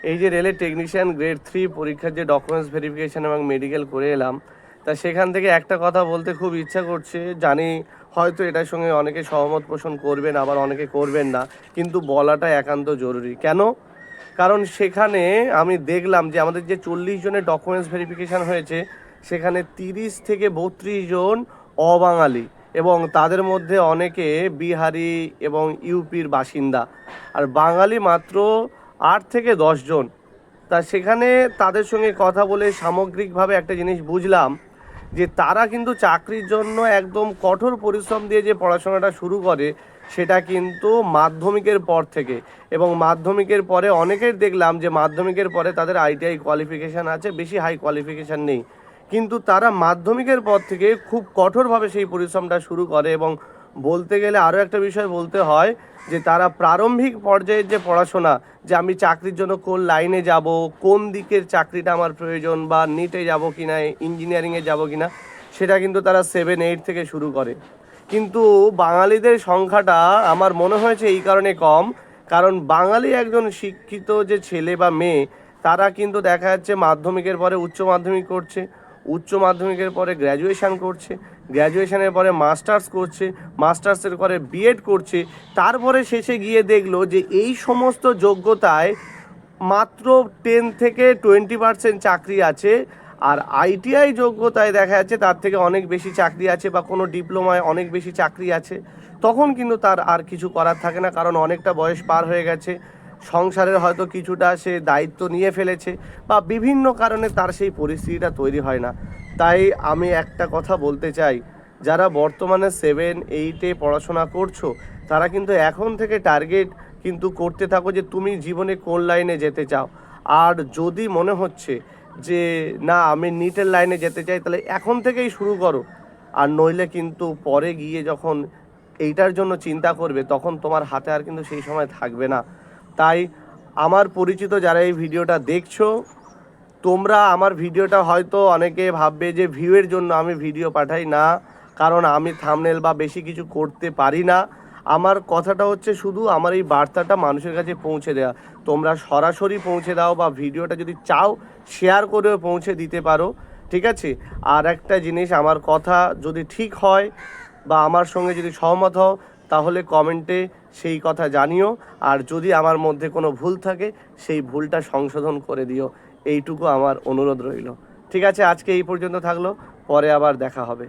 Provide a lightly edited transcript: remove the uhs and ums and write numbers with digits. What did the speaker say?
এই যে রেলের টেকনিশিয়ান গ্রেড 3 পরীক্ষার যে ডকুমেন্টস ভেরিফিকেশান এবং মেডিকেল করে এলাম, তা সেখান থেকে একটা কথা বলতে খুব ইচ্ছা করছে। জানি হয়তো এটার সঙ্গে অনেকে সহমত পোষণ করবেন, আবার অনেকে করবেন না, কিন্তু বলাটা একান্ত জরুরি। কেন? কারণ সেখানে আমি দেখলাম যে আমাদের যে 40 জনের ডকুমেন্টস ভেরিফিকেশান হয়েছে, সেখানে 30 থেকে 32 জন অবাঙালি, এবং তাদের মধ্যে অনেকে বিহারি এবং ইউপির বাসিন্দা, আর বাঙালি মাত্র 8 থেকে 10 জন। তা সেখানে তাদের সঙ্গে কথা বলে সামগ্রিকভাবে একটা জিনিস বুঝলাম যে তারা কিন্তু চাকরির জন্য একদম কঠোর পরিশ্রম দিয়ে যে পড়াশোনাটা শুরু করে, সেটা কিন্তু মাধ্যমিকের পর থেকে। এবং মাধ্যমিকের পরে অনেকের দেখলাম যে মাধ্যমিকের পরে তাদের আইটিআই কোয়ালিফিকেশান আছে, বেশি হাই কোয়ালিফিকেশান নেই, কিন্তু তারা মাধ্যমিকের পর থেকে খুব কঠোরভাবে সেই পরিশ্রমটা শুরু করে। এবং বলতে গেলে আরও একটা বিষয় বলতে হয় যে তারা প্রারম্ভিক পর্যায়ের যে পড়াশোনা, যে আমি চাকরির জন্য কোন লাইনে যাব, কোন দিকের চাকরিটা আমার প্রয়োজন, বা নিটে যাব কি না, ইঞ্জিনিয়ারিংয়ে যাব কি না, সেটা কিন্তু তারা 7-8 থেকে শুরু করে। কিন্তু বাঙালিদের সংখ্যাটা আমার মনে হয়েছে এই কারণে কম, কারণ বাঙালি একজন শিক্ষিত যে ছেলে বা মেয়ে, তারা কিন্তু দেখা যাচ্ছে মাধ্যমিকের পরে উচ্চ মাধ্যমিক করছে, উচ্চ মাধ্যমিকের পরে গ্র্যাজুয়েশান করছে, গ্র্যাজুয়েশানের পরে মাস্টার্স করছে, মাস্টার্সের পরে বিএড করছে, তারপরে শেষে গিয়ে দেখলো যে এই সমস্ত যোগ্যতায় মাত্র 10 থেকে 20% চাকরি আছে, আর আইটিআই যোগ্যতায় দেখা যাচ্ছে তার থেকে অনেক বেশি চাকরি আছে, বা কোনো ডিপ্লোমায় অনেক বেশি চাকরি আছে। তখন কিন্তু তার আর কিছু করার থাকে না, কারণ অনেকটা বয়স পার হয়ে গেছে, সংসারের হয়তো কিছুটা সে দায়িত্ব নিয়ে ফেলেছে, বা বিভিন্ন কারণে তার সেই পরিস্থিতিটা তৈরি হয় না। তাই আমি একটা কথা বলতে চাই, যারা বর্তমানে 7-8-এ পড়াশোনা করছো, তারা কিন্তু এখন থেকে টার্গেট কিন্তু করতে থাকো যে তুমি জীবনে কোন লাইনে যেতে চাও। আর যদি মনে হচ্ছে যে না আমি নিটের লাইনে যেতে চাই, তাহলে এখন থেকেই শুরু করো। আর নইলে কিন্তু পরে গিয়ে যখন এইটার জন্য চিন্তা করবে, তখন তোমার হাতে আর কিন্তু সেই সময় থাকবে না। তাই আমার পরিচিত যারা এই ভিডিওটা দেখছো, তোমরা আমার ভিডিওটা হয়তো অনেকে ভাববে যে ভিউয়ের জন্য আমি ভিডিও পাঠাই না, কারণ আমি থাম্বনেল বা বেশি কিছু করতে পারি না। আমার কথাটা হচ্ছে শুধু আমার এই বার্তাটা মানুষের কাছে পৌঁছে দেওয়া। তোমরা সরাসরি পৌঁছে দাও, বা ভিডিওটা যদি চাও শেয়ার করেও পৌঁছে দিতে পারো, ঠিক আছে? আর একটা জিনিস, আমার কথা যদি ঠিক হয় বা আমার সঙ্গে যদি সহমত হও, তাহলে কমেন্টে সেই কথা জানিও। আর যদি আমার মধ্যে কোনো ভুল থাকে, সেই ভুলটা সংশোধন করে দিও, এইটুকু আমার অনুরোধ রইল। ঠিক আছে, আজকে এই পর্যন্ত থাকলো, পরে আবার দেখা হবে।